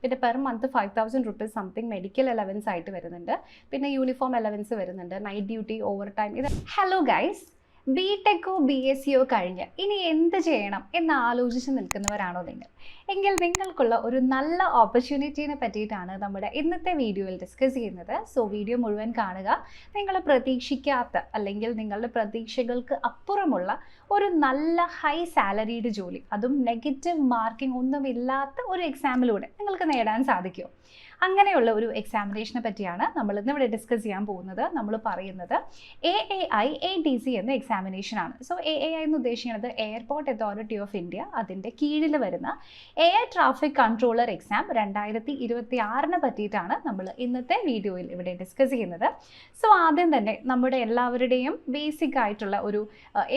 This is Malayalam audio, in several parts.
പിന്നെ per month 5,000 rupees something medical allowance ആയിട്ട് വരുന്നുണ്ട്. പിന്നെ യൂണിഫോം അലവൻസ് വരുന്നുണ്ട്, നൈറ്റ് ഡ്യൂട്ടി, ഓവർ ടൈം. ഇത് ഹലോ ഗൈസ്, ബി ടെക്കോ ബി എസ് സിയോ കഴിഞ്ഞ് ഇനി എന്ത് ചെയ്യണം എന്ന് ആലോചിച്ച് നിൽക്കുന്നവരാണോ നിങ്ങൾ? എങ്കിൽ നിങ്ങൾക്കുള്ള ഒരു നല്ല ഓപ്പർച്യൂണിറ്റീനെ പറ്റിയിട്ടാണ് നമ്മുടെ ഇന്നത്തെ വീഡിയോയിൽ ഡിസ്കസ് ചെയ്യുന്നത്. സോ വീഡിയോ മുഴുവൻ കാണുക. നിങ്ങൾ പ്രതീക്ഷിക്കാത്ത അല്ലെങ്കിൽ നിങ്ങളുടെ പ്രതീക്ഷകൾക്ക് അപ്പുറമുള്ള ഒരു നല്ല ഹൈ സാലറീഡ് ജോലി, അതും നെഗറ്റീവ് മാർക്കിംഗ് ഒന്നുമില്ലാത്ത ഒരു എക്സാമിലൂടെ നിങ്ങൾക്ക് നേടാൻ സാധിക്കുമോ? അങ്ങനെയുള്ള ഒരു എക്സാമിനേഷനെ പറ്റിയാണ് നമ്മൾ ഇന്നിവിടെ ഡിസ്കസ് ചെയ്യാൻ പോകുന്നത്. നമ്മൾ പറയുന്നത് AAI ATC എന്ന എക്സാമിനേഷനാണ്. സോ AAI എന്ന് ഉദ്ദേശിക്കുന്നത് എയർപോർട്ട് അതോറിറ്റി ഓഫ് ഇന്ത്യ, അതിൻ്റെ കീഴിൽ വരുന്ന എയർ ട്രാഫിക് കൺട്രോളർ എക്സാം 2026 പറ്റിയിട്ടാണ് നമ്മൾ ഇന്നത്തെ വീഡിയോയിൽ ഇവിടെ ഡിസ്കസ് ചെയ്യുന്നത്. സോ ആദ്യം തന്നെ നമ്മുടെ എല്ലാവരുടെയും ബേസിക് ആയിട്ടുള്ള ഒരു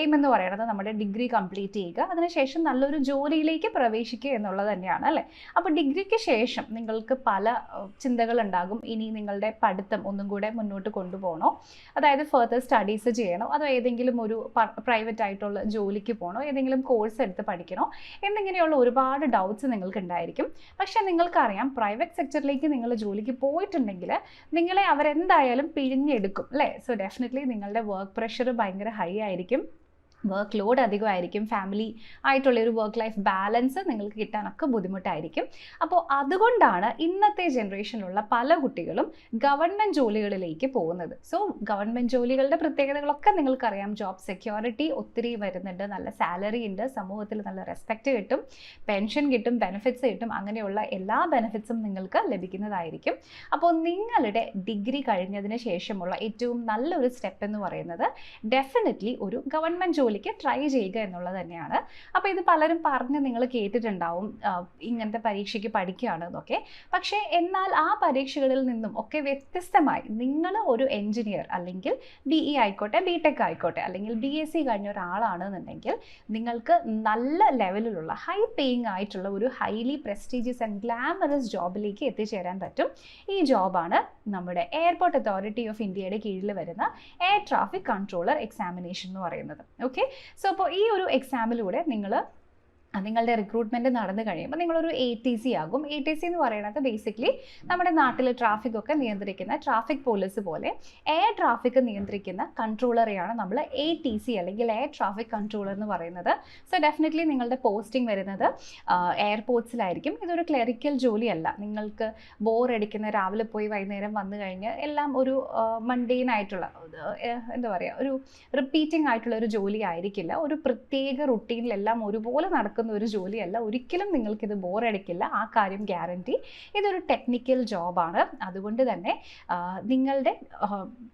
എയിം എന്ന് പറയുന്നത് നമ്മുടെ ഡിഗ്രി കംപ്ലീറ്റ് ചെയ്യുക, അതിനുശേഷം നല്ലൊരു ജോലിയിലേക്ക് പ്രവേശിക്കുക എന്നുള്ളത് തന്നെയാണ് അല്ലേ. അപ്പോൾ ഡിഗ്രിക്ക് ശേഷം നിങ്ങൾക്ക് പല ചിന്തകളുണ്ടാകും. ഇനി നിങ്ങളുടെ പഠിത്തം ഒന്നും കൂടെ മുന്നോട്ട് കൊണ്ടുപോകണോ, അതായത് ഫർദർ സ്റ്റഡീസ് ചെയ്യണോ, അതോ ഏതെങ്കിലും ഒരു പ്രൈവറ്റ് ആയിട്ടുള്ള ജോലിക്ക് പോകണോ, ഏതെങ്കിലും കോഴ്സ് എടുത്ത് പഠിക്കണോ എന്നിങ്ങനെയുള്ള ഒരുപാട് ഡൗട്ട്സ് നിങ്ങൾക്ക് ഉണ്ടായിരിക്കും. പക്ഷേ നിങ്ങൾക്കറിയാം, പ്രൈവറ്റ് സെക്ടറിലേക്ക് നിങ്ങൾ ജോലിക്ക് പോയിട്ടുണ്ടെങ്കിൽ നിങ്ങളെ അവരെന്തായാലും പിഴിഞ്ഞെടുക്കും അല്ലേ. സോ ഡെഫിനറ്റ്ലി നിങ്ങളുടെ വർക്ക് പ്രഷർ ഭയങ്കര ഹൈ ആയിരിക്കും, വർക്ക് ലോഡ് അധികമായിരിക്കും, ഫാമിലി ആയിട്ടുള്ളൊരു വർക്ക് ലൈഫ് ബാലൻസ് നിങ്ങൾക്ക് കിട്ടാനൊക്കെ ബുദ്ധിമുട്ടായിരിക്കും. അപ്പോൾ അതുകൊണ്ടാണ് ഇന്നത്തെ ജനറേഷനിലുള്ള പല കുട്ടികളും ഗവൺമെൻറ് ജോലികളിലേക്ക് പോകുന്നത്. സോ ഗവൺമെൻറ് ജോലികളുടെ പ്രത്യേകതകളൊക്കെ നിങ്ങൾക്കറിയാം. ജോബ് സെക്യൂരിറ്റി ഒത്തിരി വരുന്നുണ്ട്, നല്ല സാലറി ഉണ്ട്, സമൂഹത്തിൽ നല്ല റെസ്പെക്റ്റ് കിട്ടും, പെൻഷൻ കിട്ടും, ബെനിഫിറ്റ്സ് കിട്ടും, അങ്ങനെയുള്ള എല്ലാ ബെനിഫിറ്റ്സും നിങ്ങൾക്ക് ലഭിക്കുന്നതായിരിക്കും. അപ്പോൾ നിങ്ങളുടെ ഡിഗ്രി കഴിഞ്ഞതിന് ശേഷമുള്ള ഏറ്റവും നല്ലൊരു സ്റ്റെപ്പ് എന്ന് പറയുന്നത് ഡെഫിനറ്റ്ലി ഒരു ഗവൺമെൻറ് ജോലി ട്രൈ ചെയ്യുക എന്നുള്ളത് തന്നെയാണ്. അപ്പോൾ ഇത് പലരും പറഞ്ഞ് നിങ്ങൾ കേട്ടിട്ടുണ്ടാവും, ഇങ്ങനത്തെ പരീക്ഷയ്ക്ക് പഠിക്കുകയാണ് എന്നൊക്കെ. പക്ഷേ എന്നാൽ ആ പരീക്ഷകളിൽ നിന്നും ഒക്കെ വ്യത്യസ്തമായി നിങ്ങൾ ഒരു എഞ്ചിനീയർ അല്ലെങ്കിൽ BE ആയിക്കോട്ടെ, BTech ആയിക്കോട്ടെ, അല്ലെങ്കിൽ BSc കഴിഞ്ഞ ഒരാളാണെന്നുണ്ടെങ്കിൽ നിങ്ങൾക്ക് നല്ല ലെവലിലുള്ള ഹൈ പേയിങ് ആയിട്ടുള്ള ഒരു ഹൈലി പ്രസ്റ്റീജിയസ് ആൻഡ് ഗ്ലാമറസ് ജോബിലേക്ക് എത്തിച്ചേരാൻ പറ്റും. ഈ ജോബാണ് നമ്മുടെ എയർപോർട്ട് അതോറിറ്റി ഓഫ് ഇന്ത്യയുടെ കീഴിൽ വരുന്ന എയർ ട്രാഫിക് കൺട്രോളർ എക്സാമിനേഷൻ എന്ന് പറയുന്നത്. ഓക്കെ, സോ അപ്പോൾ ഈ ഒരു എക്സാമിലൂടെ നിങ്ങളുടെ റിക്രൂട്ട്മെൻറ്റ് നടന്നു കഴിയുമ്പോൾ നിങ്ങളൊരു ATC ആകും. ATC എന്ന് പറയുന്നത് ബേസിക്കലി നമ്മുടെ നാട്ടിൽ ട്രാഫിക് ഒക്കെ നിയന്ത്രിക്കുന്ന ട്രാഫിക് പോലീസ് പോലെ എയർ ട്രാഫിക് നിയന്ത്രിക്കുന്ന കൺട്രോളറെയാണ് നമ്മൾ ATC അല്ലെങ്കിൽ എയർ ട്രാഫിക് കൺട്രോളർ എന്ന് പറയുന്നത്. സോ ഡെഫിനറ്റ്ലി നിങ്ങളുടെ പോസ്റ്റിംഗ് വരുന്നത് എയർപോർട്ട്സിലായിരിക്കും. ഇതൊരു ക്ലറിക്കൽ ജോലിയല്ല. നിങ്ങൾക്ക് ബോറടിക്കുന്ന രാവിലെ പോയി വൈകുന്നേരം വന്നു കഴിഞ്ഞ് എല്ലാം ഒരു മണ്ടെയിൻ ആയിട്ടുള്ള എന്താ പറയുക, ഒരു റിപ്പീറ്റിംഗ് ആയിട്ടുള്ള ഒരു ജോലി ആയിരിക്കില്ല. ഒരു പ്രത്യേക റുട്ടീനിലെല്ലാം ഒരുപോലെ നടക്കുന്ന ഒരു ജോലിയല്ല. ഒരിക്കലും നിങ്ങൾക്കിത് ബോറടിക്കില്ല, ആ കാര്യം ഗ്യാരണ്ടി. ഇതൊരു ടെക്നിക്കൽ ജോബാണ്. അതുകൊണ്ട് തന്നെ നിങ്ങളുടെ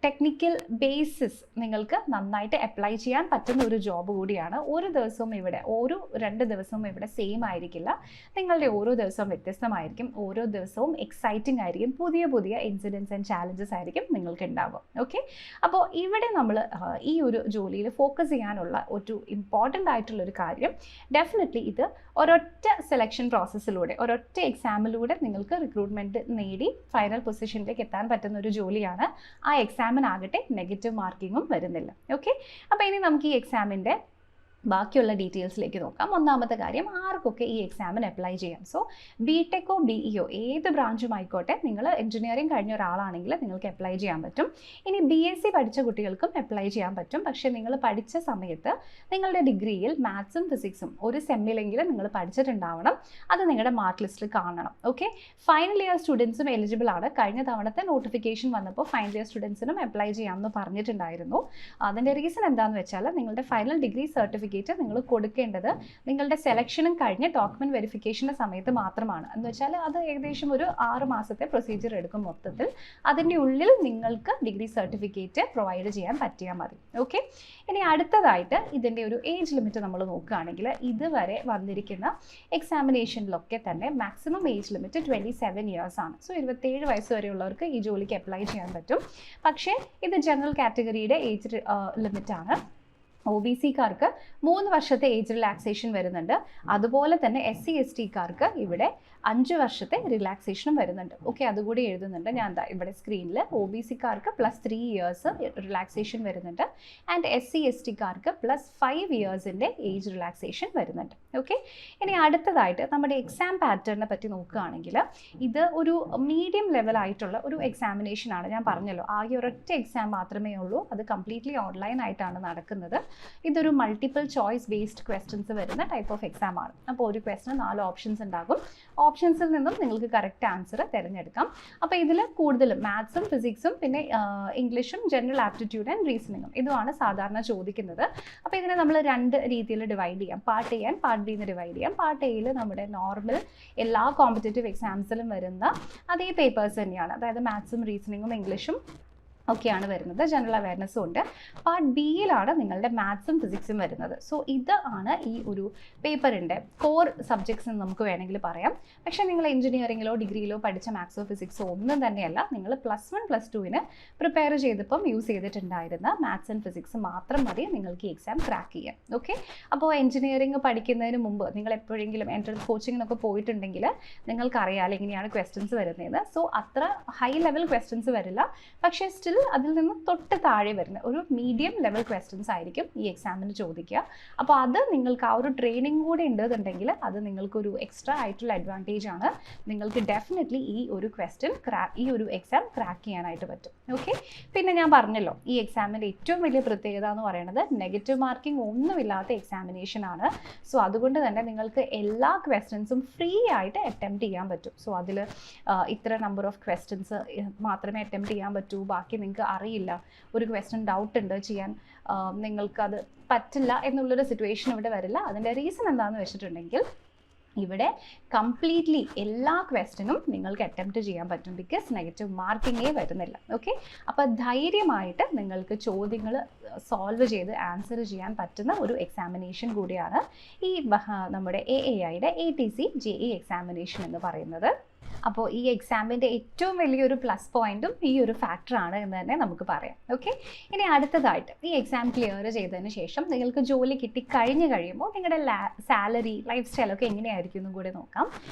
ടെക്നിക്കൽ ബേസിസ് നിങ്ങൾക്ക് നന്നായിട്ട് അപ്ലൈ ചെയ്യാൻ പറ്റുന്ന ഒരു ജോബ് കൂടിയാണ്. ഒരു ദിവസവും ഇവിടെ, ഓരോ 2 ദിവസവും ഇവിടെ സെയിം ആയിരിക്കില്ല. നിങ്ങളുടെ ഓരോ ദിവസവും വ്യത്യസ്തമായിരിക്കും, ഓരോ ദിവസവും എക്സൈറ്റിംഗ് ആയിരിക്കും, പുതിയ പുതിയ ഇൻസിഡൻസ് ആൻഡ് ചാലഞ്ചസ് ആയിരിക്കും നിങ്ങൾക്ക് ഉണ്ടാവുക. ഓക്കെ, അപ്പോൾ ഇവിടെ നമ്മൾ ഈ ഒരു ജോലിയിൽ ഫോക്കസ് ചെയ്യാനുള്ള ഒരു ഇമ്പോർട്ടൻ്റ് ആയിട്ടുള്ളൊരു കാര്യം, ഡെഫിനറ്റ്ലി ഇത് ഒരൊറ്റ സെലക്ഷൻ പ്രോസസ്സിലൂടെ, ഒരൊറ്റ എക്സാമിലൂടെ നിങ്ങൾക്ക് റിക്രൂട്ട്മെൻറ്റ് നേടി ഫൈനൽ പൊസിഷനിലേക്ക് എത്താൻ പറ്റുന്ന ഒരു ജോലിയാണ്. ആ എക്സാമിനാകട്ടെ നെഗറ്റീവ് മാർക്കിങ്ങും വരുന്നില്ല. ഓക്കെ, അപ്പോൾ ഇനി നമുക്ക് ഈ എക്സാമിൻ്റെ ബാക്കിയുള്ള ഡീറ്റെയിൽസിലേക്ക് നോക്കാം. ഒന്നാമത്തെ കാര്യം, ആർക്കൊക്കെ ഈ എക്സാമിന് അപ്ലൈ ചെയ്യാം? സോ BTechോ BEയോ ഏത് ബ്രാഞ്ചും ആയിക്കോട്ടെ, നിങ്ങൾ എഞ്ചിനീയറിംഗ് കഴിഞ്ഞ ഒരാളാണെങ്കിൽ നിങ്ങൾക്ക് അപ്ലൈ ചെയ്യാൻ പറ്റും. ഇനി BSc പഠിച്ച കുട്ടികൾക്കും അപ്ലൈ ചെയ്യാൻ പറ്റും. പക്ഷേ നിങ്ങൾ പഠിച്ച സമയത്ത് നിങ്ങളുടെ ഡിഗ്രിയിൽ മാത്സും ഫിസിക്സും ഒരു സെമ്മിലെങ്കിലും നിങ്ങൾ പഠിച്ചിട്ടുണ്ടാവണം. അത് നിങ്ങളുടെ മാർക്ക് ലിസ്റ്റിൽ കാണണം. ഓക്കെ, ഫൈനൽ ഇയർ സ്റ്റുഡൻസും എലിജിബിൾ ആണ്. കഴിഞ്ഞ തവണത്തെ നോട്ടിഫിക്കേഷൻ വന്നപ്പോൾ ഫൈനൽ ഇയർ സ്റ്റുഡൻസിനും അപ്ലൈ ചെയ്യാമെന്ന് പറഞ്ഞിട്ടുണ്ടായിരുന്നു. അതിൻ്റെ റീസൺ എന്താണെന്ന് വെച്ചാൽ, നിങ്ങളുടെ ഫൈനൽ ഡിഗ്രി സർട്ടിഫിക്കറ്റ് നിങ്ങൾ കൊടുക്കേണ്ടത് നിങ്ങളുടെ സെലക്ഷനും കഴിഞ്ഞ് ഡോക്യുമെന്റ് വെരിഫിക്കേഷൻ്റെ സമയത്ത് മാത്രമാണ്. എന്ന് വെച്ചാൽ അത് ഏകദേശം ഒരു 6 മാസത്തെ പ്രൊസീജിയർ എടുക്കും മൊത്തത്തിൽ. അതിൻ്റെ ഉള്ളിൽ നിങ്ങൾക്ക് ഡിഗ്രി സർട്ടിഫിക്കറ്റ് പ്രൊവൈഡ് ചെയ്യാൻ പറ്റിയാൽ മതി. ഓക്കെ, ഇനി അടുത്തതായിട്ട് ഇതിൻ്റെ ഒരു ഏജ് ലിമിറ്റ് നമ്മൾ നോക്കുകയാണെങ്കിൽ, ഇതുവരെ വന്നിരിക്കുന്ന എക്സാമിനേഷനിലൊക്കെ തന്നെ മാക്സിമം ഏജ് ലിമിറ്റ് 27 ഇയേഴ്സ് ആണ്. സോ 27 വയസ്സ് വരെയുള്ളവർക്ക് ഈ ജോലിക്ക് അപ്ലൈ ചെയ്യാൻ പറ്റും. പക്ഷേ ഇത് ജനറൽ കാറ്റഗറിയുടെ ഏജ് ലിമിറ്റാണ്. OBC-കാർക്ക് 3 വർഷത്തെ ഏജ് റിലാക്സേഷൻ വരുന്നുണ്ട്. അതുപോലെ തന്നെ SC/ST-കാർക്ക് ഇവിടെ 5 വർഷത്തെ റിലാക്സേഷനും വരുന്നുണ്ട്. ഓക്കെ, അതുകൂടി എഴുതുന്നുണ്ട് ഞാൻ ഇവിടെ സ്ക്രീനിൽ. OBC-കാർക്ക് +3 ഇയേഴ്സ് റിലാക്സേഷൻ വരുന്നുണ്ട് ആൻഡ് SC/ST-കാർക്ക് +5 ഇയേഴ്സിൻ്റെ ഏജ് റിലാക്സേഷൻ വരുന്നുണ്ട്. ഓക്കെ, ഇനി അടുത്തതായിട്ട് നമ്മുടെ എക്സാം പാറ്റേണിനെ പറ്റി നോക്കുകയാണെങ്കിൽ ഇത് ഒരു മീഡിയം ലെവലായിട്ടുള്ള ഒരു എക്സാമിനേഷൻ ആണ്. ഞാൻ പറഞ്ഞല്ലോ, ആകെ ഒരൊറ്റ എക്സാം മാത്രമേ ഉള്ളൂ. അത് കംപ്ലീറ്റ്ലി ഓൺലൈൻ ആയിട്ടാണ് നടക്കുന്നത്. ഇതൊരു മൾട്ടിപ്പിൾ ചോയ്സ് ബേസ്ഡ് ക്വസ്റ്റ്യൻസ് വരുന്ന ടൈപ്പ് ഓഫ് എക്സാം ആണ്. അപ്പോൾ ഒരു ക്വസ്റ്റിന് 4 ഓപ്ഷൻസ് ഉണ്ടാകും. ഓപ്ഷൻസിൽ നിന്നും നിങ്ങൾക്ക് കറക്റ്റ് ആൻസർ തിരഞ്ഞെടുക്കാം. അപ്പോൾ ഇതിൽ കൂടുതലും മാത്സും ഫിസിക്സും പിന്നെ ഇംഗ്ലീഷും ജനറൽ ആപ്റ്റിറ്റ്യൂഡ് ആൻഡ് റീസണിങ്ങും ഇതുമാണ് സാധാരണ ചോദിക്കുന്നത്. അപ്പോൾ ഇതിനെ നമ്മൾ 2 രീതിയിൽ ഡിവൈഡ് ചെയ്യാം. Part A and part B എന്ന് ഡിവൈഡ് ചെയ്യാം. പാർട്ട് എയിൽ നമ്മുടെ നോർമൽ എല്ലാ കോമ്പറ്റേറ്റീവ് എക്സാംസിലും വരുന്ന അതേ പേപ്പേഴ്സ് തന്നെയാണ്. അതായത് മാത്സും റീസണിങ്ങും ഇംഗ്ലീഷും ഒക്കെയാണ് വരുന്നത്. ജനറൽ അവയർനെസ്സും ഉണ്ട്. പാർട്ട് ബിയിലാണ് നിങ്ങളുടെ മാത്സും ഫിസിക്സും വരുന്നത്. സോ ഇത് ആണ് ഈ ഒരു പേപ്പറിൻ്റെ കോർ സബ്ജക്ട്സ് എന്ന് നമുക്ക് വേണമെങ്കിൽ പറയാം. പക്ഷേ നിങ്ങൾ എഞ്ചിനീയറിംഗിലോ ഡിഗ്രിയിലോ പഠിച്ച മാത്സോ ഫിസിക്സോ ഒന്നും തന്നെയല്ല. നിങ്ങൾ +1 +2 പ്രിപ്പയർ ചെയ്തപ്പം യൂസ് ചെയ്തിട്ടുണ്ടായിരുന്ന മാത്സ് ആൻഡ് ഫിസിക്സ് മാത്രം മതി നിങ്ങൾക്ക് ഈ എക്സാം ക്രാക്ക് ചെയ്യാൻ. ഓക്കെ, അപ്പോൾ എഞ്ചിനീയറിംഗ് പഠിക്കുന്നതിന് മുമ്പ് നിങ്ങൾ എപ്പോഴെങ്കിലും എൻട്രൻസ് കോച്ചിങ്ങിനൊക്കെ പോയിട്ടുണ്ടെങ്കിൽ നിങ്ങൾക്കറിയാമല്ലോ എങ്ങനെയാണ് ക്വസ്റ്റ്യൻസ് വരുന്നതെന്ന്. സോ അത്ര ഹൈ ലെവൽ ക്വസ്റ്റ്യൻസ് വരില്ല. പക്ഷേ സ്റ്റിൽ അതിൽ നിന്ന് തൊട്ട് താഴെ വരുന്ന ഒരു മീഡിയം ലെവൽ ക്വസ്റ്റ്യൻസ് ആയിരിക്കും ഈ എക്സാമിന് ചോദിക്കുക. അപ്പോൾ അത് നിങ്ങൾക്ക് ആ ഒരു ട്രെയിനിങ് കൂടെ ഉണ്ടെന്നുണ്ടെങ്കിൽ അത് നിങ്ങൾക്കൊരു എക്സ്ട്രാ ആയിട്ടുള്ള അഡ്വാൻറ്റേജ് ആണ്. നിങ്ങൾക്ക് ഡെഫിനറ്റ്ലി ഈ ഒരു എക്സാം ക്രാക്ക് ചെയ്യാനായിട്ട് പറ്റും. ഓക്കെ, പിന്നെ ഞാൻ പറഞ്ഞല്ലോ ഈ എക്സാമിൻ്റെ ഏറ്റവും വലിയ പ്രത്യേകത എന്ന് പറയുന്നത് നെഗറ്റീവ് മാർക്കിംഗ് ഒന്നുമില്ലാത്ത എക്സാമിനേഷൻ ആണ്. സോ അതുകൊണ്ട് തന്നെ നിങ്ങൾക്ക് എല്ലാ ക്വസ്റ്റ്യൻസും ഫ്രീ ആയിട്ട് അറ്റംപ്റ്റ് ചെയ്യാൻ പറ്റും. സോ അതിൽ ഇത്ര നമ്പർ ഓഫ് ക്വസ്റ്റ്യൻസ് മാത്രമേ അറ്റംപ്റ്റ് ചെയ്യാൻ പറ്റൂ, ബാക്കി നിങ്ങൾക്ക് അറിയില്ല, ഒരു ക്വസ്റ്റ്യൻ ഡൗട്ട് ഉണ്ട് ചെയ്യാൻ, നിങ്ങൾക്കത് പറ്റില്ല എന്നുള്ളൊരു സിറ്റുവേഷൻ ഇവിടെ വരില്ല. അതിൻ്റെ റീസൺ എന്താണെന്ന് വെച്ചിട്ടുണ്ടെങ്കിൽ ഇവിടെ കംപ്ലീറ്റ്ലി എല്ലാ ക്വസ്റ്റ്യനും നിങ്ങൾക്ക് അറ്റംപ്റ്റ് ചെയ്യാൻ പറ്റും. ബിക്കോസ് നെഗറ്റീവ് മാർക്കിങ്ങേ വരുന്നില്ല. ഓക്കെ, അപ്പോൾ ധൈര്യമായിട്ട് നിങ്ങൾക്ക് ചോദ്യങ്ങൾ സോൾവ് ചെയ്ത് ആൻസർ ചെയ്യാൻ പറ്റുന്ന ഒരു എക്സാമിനേഷൻ കൂടിയാണ് ഈ നമ്മുടെ AAIയുടെ ATC JE എക്സാമിനേഷൻ എന്ന് പറയുന്നത്. അപ്പോൾ ഈ എക്സാമിൻ്റെ ഏറ്റവും വലിയൊരു പ്ലസ് പോയിന്റും ഈ ഒരു ഫാക്ടറാണ് എന്ന് തന്നെ നമുക്ക് പറയാം. ഓക്കെ, ഇനി അടുത്തതായിട്ട് ഈ എക്സാം ക്ലിയർ ചെയ്തതിന് ശേഷം നിങ്ങൾക്ക് ജോലി കിട്ടി കഴിയുമ്പോൾ നിങ്ങളുടെ സാലറി ലൈഫ് സ്റ്റൈലൊക്കെ എങ്ങനെയായിരിക്കും എന്നും കൂടെ നോക്കാം.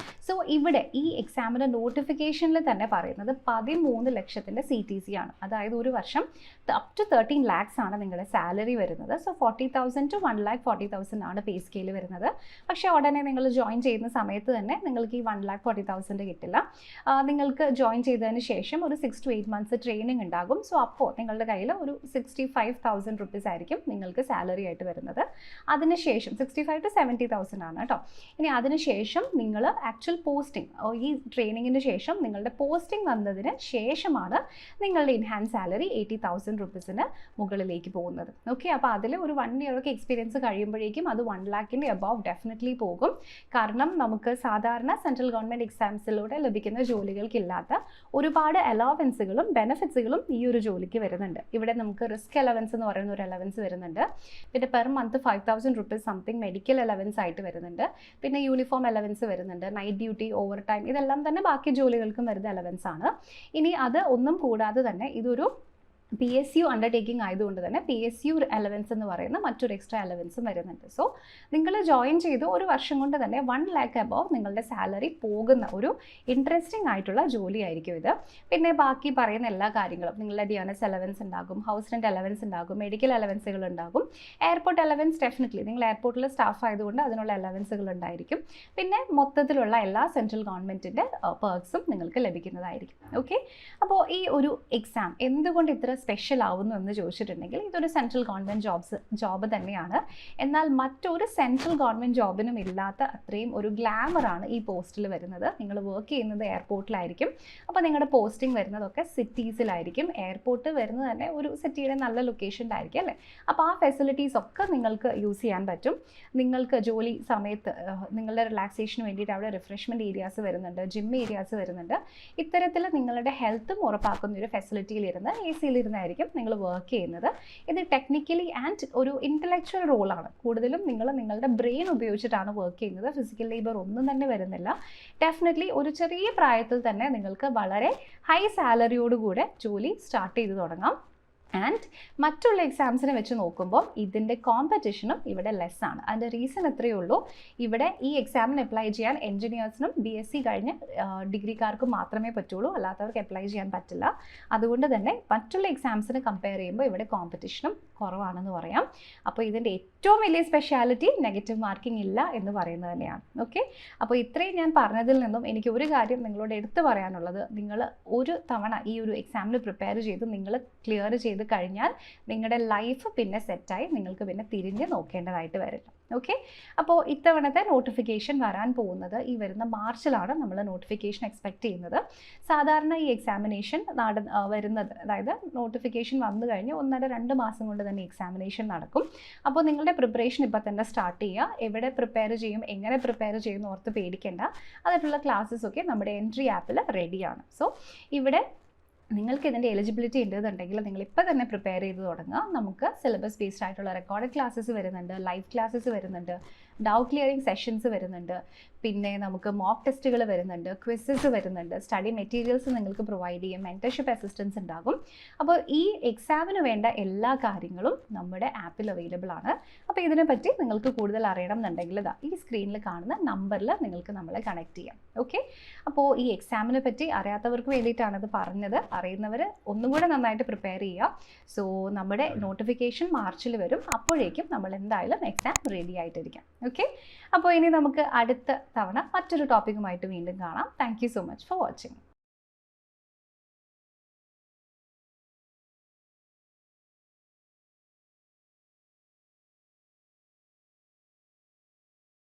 സോ ഇവിടെ ഈ എക്സാമിൻ്റെ നോട്ടിഫിക്കേഷനിൽ തന്നെ പറയുന്നത് 13 ലക്ഷത്തിൻ്റെ CTC ആണ്. അതായത് ഒരു വർഷം അപ് ടു 13 lakhs ആണ് നിങ്ങളുടെ സാലറി വരുന്നത്. സോ 40,000 to 1,40,000 ആണ് പേ സ്കെയിൽ വരുന്നത്. പക്ഷേ ഉടനെ നിങ്ങൾ ജോയിൻ ചെയ്യുന്ന സമയത്ത് തന്നെ നിങ്ങൾക്ക് ഈ 1,40,000 കിട്ടില്ല. നിങ്ങൾക്ക് ജോയിൻ ചെയ്തതിന് ശേഷം ഒരു 6 to 8 months ട്രെയിനിങ് ഉണ്ടാകും. സോ അപ്പോൾ നിങ്ങളുടെ കയ്യിൽ ഒരു 65,000 rupees ആയിരിക്കും നിങ്ങൾക്ക് സാലറി ആയിട്ട് വരുന്നത്. അതിനുശേഷം 65 to 70,000 ആണ് കേട്ടോ. ഇനി അതിനുശേഷം നിങ്ങൾ ആക്ച്വൽ പോസ്റ്റിംഗ്, ഈ ട്രെയിനിങ്ങിന് ശേഷം നിങ്ങളുടെ പോസ്റ്റിംഗ് വന്നതിന് ശേഷമാണ് നിങ്ങളുടെ ഇൻഹാൻസ് സാലറി 80,000 rupeesന് മുകളിലേക്ക് പോകുന്നത്. ഓക്കെ, അപ്പോൾ അതിൽ ഒരു 1 year ഒക്കെ എക്സ്പീരിയൻസ് കഴിയുമ്പോഴേക്കും അത് 1 lakhന്റെ അബവ് ഡെഫിനറ്റ്ലി പോകും. കാരണം നമുക്ക് സാധാരണ സെൻട്രൽ ഗവൺമെൻറ് എക്സാംസിലൂടെ ലഭിക്കുന്ന ജോലികൾക്കില്ലാത്ത ഒരുപാട് അലവൻസുകളും ബെനിഫിറ്റ്സുകളും ഈ ഒരു ജോലിക്ക് വരുന്നുണ്ട്. ഇവിടെ നമുക്ക് റിസ്ക് അലവൻസ് എന്ന് പറയുന്ന ഒരു അലവൻസ് വരുന്നുണ്ട്. പിന്നെ per month 5,000 rupees something medical allowance ആയിട്ട് വരുന്നുണ്ട്. പിന്നെ യൂണിഫോം അലവൻസ് വരുന്നുണ്ട്. നൈറ്റ് ഡ്യൂട്ടി, ഓവർ ടൈം, ഇതെല്ലാം തന്നെ ബാക്കി ജോലികൾക്കും വരുന്ന അലവൻസ് ആണ്. ഇനി അത് ഒന്നും കൂടാതെ തന്നെ ഇതൊരു PSU അണ്ടർടേക്കിംഗ് ആയതുകൊണ്ട് തന്നെ PSU അലവൻസ് എന്ന് പറയുന്ന മറ്റൊരു എക്സ്ട്രാ അലവൻസും വരുന്നുണ്ട്. സോ നിങ്ങൾ ജോയിൻ ചെയ്ത് ഒരു വർഷം കൊണ്ട് തന്നെ 1 lakh അബവ് നിങ്ങളുടെ സാലറി പോകുന്ന ഒരു ഇൻട്രസ്റ്റിംഗ് ആയിട്ടുള്ള ജോലിയായിരിക്കും ഇത്. പിന്നെ ബാക്കി പറയുന്ന എല്ലാ കാര്യങ്ങളും നിങ്ങളുടെ DNS അലവൻസ് ഉണ്ടാകും, ഹൗസ് റെൻറ്റ് അലവൻസ് ഉണ്ടാകും, മെഡിക്കൽ അലവൻസുകൾ ഉണ്ടാകും, എയർപോർട്ട് അലവൻസ് ഡെഫിനറ്റ്ലി നിങ്ങൾ എയർപോർട്ടിൽ സ്റ്റാഫ് ആയതുകൊണ്ട് അതിനുള്ള അലവൻസുകൾ ഉണ്ടായിരിക്കും. പിന്നെ മൊത്തത്തിലുള്ള എല്ലാ സെൻട്രൽ ഗവൺമെൻറ്റിൻ്റെ പെർക്സും നിങ്ങൾക്ക് ലഭിക്കുന്നതായിരിക്കും. ഓക്കെ, അപ്പോൾ ഈ ഒരു എക്സാം എന്തുകൊണ്ട് ഇത്ര സ്പെഷ്യൽ ആവുന്നു എന്ന് ചോദിച്ചിട്ടുണ്ടെങ്കിൽ ഇതൊരു സെൻട്രൽ ഗവൺമെൻറ് ജോബ് തന്നെയാണ്. എന്നാൽ മറ്റൊരു സെൻട്രൽ ഗവൺമെൻറ് ജോബിനും ഇല്ലാത്ത അത്രയും ഒരു ഗ്ലാമറാണ് ഈ പോസ്റ്റിൽ വരുന്നത്. നിങ്ങൾ വർക്ക് ചെയ്യുന്നത് എയർപോർട്ടിലായിരിക്കും. അപ്പോൾ നിങ്ങളുടെ പോസ്റ്റിംഗ് വരുന്നതൊക്കെ സിറ്റീസിലായിരിക്കും. എയർപോർട്ട് വരുന്നത് തന്നെ ഒരു സിറ്റിയുടെ നല്ല ലൊക്കേഷനിലായിരിക്കും അല്ലേ. അപ്പോൾ ആ ഫെസിലിറ്റീസ് ഒക്കെ നിങ്ങൾക്ക് യൂസ് ചെയ്യാൻ പറ്റും. നിങ്ങൾക്ക് ജോലി സമയത്ത് നിങ്ങളുടെ റിലാക്സേഷന് വേണ്ടിയിട്ട് അവിടെ റിഫ്രഷ്മെൻറ്റ് ഏരിയാസ് വരുന്നുണ്ട്, ജിം ഏരിയാസ് വരുന്നുണ്ട്. ഇത്തരത്തിൽ നിങ്ങളുടെ ഹെൽത്തും ഉറപ്പാക്കുന്ന ഒരു ഫെസിലിറ്റിയിലിരുന്ന് AC ആയിരിക്കും നിങ്ങൾ വർക്ക് ചെയ്യുന്നത്. ഇത് ടെക്നിക്കലി ആൻഡ് ഒരു ഇൻ്റലക്ച്വൽ റോളാണ്. കൂടുതലും നിങ്ങൾ നിങ്ങളുടെ ബ്രെയിൻ ഉപയോഗിച്ചിട്ടാണ് വർക്ക് ചെയ്യുന്നത്. ഫിസിക്കൽ ലേബർ ഒന്നും തന്നെ വരുന്നില്ല. ഡെഫിനറ്റ്ലി ഒരു ചെറിയ പ്രായത്തിൽ തന്നെ നിങ്ങൾക്ക് വളരെ ഹൈ സാലറിയോടുകൂടെ ജോലി സ്റ്റാർട്ട് ചെയ്ത് തുടങ്ങാം. ആൻഡ് മറ്റുള്ള എക്സാംസിനെ വെച്ച് നോക്കുമ്പോൾ ഇതിൻ്റെ കോമ്പറ്റീഷനും ഇവിടെ ലെസ് ആണ്. അതിൻ്റെ റീസൺ എത്രയേ ഉള്ളൂ, ഇവിടെ ഈ എക്സാമിന് അപ്ലൈ ചെയ്യാൻ എൻജിനീയേഴ്സിനും BSc കഴിഞ്ഞ് ഡിഗ്രിക്കാർക്കും മാത്രമേ പറ്റുള്ളൂ, അല്ലാത്തവർക്ക് അപ്ലൈ ചെയ്യാൻ പറ്റില്ല. അതുകൊണ്ട് തന്നെ മറ്റുള്ള എക്സാംസിന് കമ്പയർ ചെയ്യുമ്പോൾ ഇവിടെ കോമ്പറ്റീഷനും കുറവാണെന്ന് പറയാം. അപ്പോൾ ഇതിൻ്റെ ഏറ്റവും വലിയ സ്പെഷ്യാലിറ്റി നെഗറ്റീവ് മാർക്കിംഗ് ഇല്ല എന്ന് പറയുന്നത് തന്നെയാണ്. ഓക്കെ, അപ്പോൾ ഇത്രയും ഞാൻ പറഞ്ഞതിൽ നിന്നും എനിക്ക് ഒരു കാര്യം നിങ്ങളോട് എടുത്തു പറയാനുള്ളത്, നിങ്ങൾ ഒരു തവണ ഈ ഒരു എക്സാമിന് പ്രിപ്പയർ ചെയ്ത് നിങ്ങൾ ക്ലിയർ ചെയ്ത് കഴിഞ്ഞാൽ നിങ്ങളുടെ ലൈഫ് പിന്നെ സെറ്റായി, നിങ്ങൾക്ക് പിന്നെ തിരിഞ്ഞ് നോക്കേണ്ടതായിട്ട് വരില്ല. ഓക്കെ, അപ്പോൾ ഇത്തവണത്തെ നോട്ടിഫിക്കേഷൻ വരാൻ പോകുന്നത് ഈ വരുന്ന മാർച്ചിലാണ് നമ്മൾ നോട്ടിഫിക്കേഷൻ എക്സ്പെക്റ്റ് ചെയ്യുന്നത്. സാധാരണ ഈ എക്സാമിനേഷൻ വരുന്നത്, അതായത് നോട്ടിഫിക്കേഷൻ വന്നു കഴിഞ്ഞ് 1.5-2 മാസം കൊണ്ട് തന്നെ എക്സാമിനേഷൻ നടക്കും. അപ്പോൾ നിങ്ങളുടെ പ്രിപ്പറേഷൻ ഇപ്പോൾ തന്നെ സ്റ്റാർട്ട് ചെയ്യുക. എവിടെ പ്രിപ്പയർ ചെയ്യും, എങ്ങനെ പ്രിപ്പയർ ചെയ്യുമെന്ന് ഓർത്ത് പേടിക്കേണ്ട. അതിനുള്ള ക്ലാസ്സസ് ഒക്കെ നമ്മുടെ എൻട്രി ആപ്പിൽ റെഡിയാണ്. സോ ഇവിടെ നിങ്ങൾക്ക് ഇതിൻ്റെ എലിജിബിലിറ്റി ഉണ്ടെന്നുണ്ടെങ്കിൽ നിങ്ങൾ ഇപ്പോൾ തന്നെ പ്രിപ്പയർ ചെയ്ത് തുടങ്ങുക. നമുക്ക് സിലബസ് ബേസ്ഡ് ആയിട്ടുള്ള റെക്കോർഡഡ് ക്ലാസ്സസ് വരുന്നുണ്ട്, ലൈവ് ക്ലാസ്സസ് വരുന്നുണ്ട്, ഡൗട്ട് ക്ലിയറിംഗ് സെഷൻസ് വരുന്നുണ്ട്, പിന്നെ നമുക്ക് മോക്ക് ടെസ്റ്റുകൾ വരുന്നുണ്ട്, ക്വിസസ് വരുന്നുണ്ട്, സ്റ്റഡി മെറ്റീരിയൽസ് നിങ്ങൾക്ക് പ്രൊവൈഡ് ചെയ്യും, മെൻറ്റർഷിപ്പ് അസിസ്റ്റൻസ് ഉണ്ടാകും. അപ്പോൾ ഈ എക്സാമിന് വേണ്ട എല്ലാ കാര്യങ്ങളും നമ്മുടെ ആപ്പിൽ അവൈലബിൾ ആണ്. അപ്പോൾ ഇതിനെപ്പറ്റി നിങ്ങൾക്ക് കൂടുതൽ അറിയണം എന്നുണ്ടെങ്കിൽ ഈ സ്ക്രീനിൽ കാണുന്ന നമ്പറിൽ നിങ്ങൾക്ക് നമ്മളെ കണക്ട് ചെയ്യാം. ഓക്കെ, അപ്പോൾ ഈ എക്സാമിനെ പറ്റി അറിയാത്തവർക്ക് വേണ്ടിയിട്ടാണ് ഇത് പറഞ്ഞത്. അറിയുന്നവർ ഒന്നുകൂടെ നന്നായിട്ട് പ്രിപ്പയർ ചെയ്യുക. സോ നമ്മുടെ നോട്ടിഫിക്കേഷൻ മാർച്ചിൽ വരും, അപ്പോഴേക്കും നമ്മൾ എന്തായാലും എക്സാം റെഡി ആയിട്ടിരിക്കാം. ഓക്കെ, അപ്പോൾ ഇനി നമുക്ക് അടുത്ത തവണ മറ്റൊരു ടോപ്പിക്കുമായിട്ട് വീണ്ടും കാണാം. Thank you so much for watching.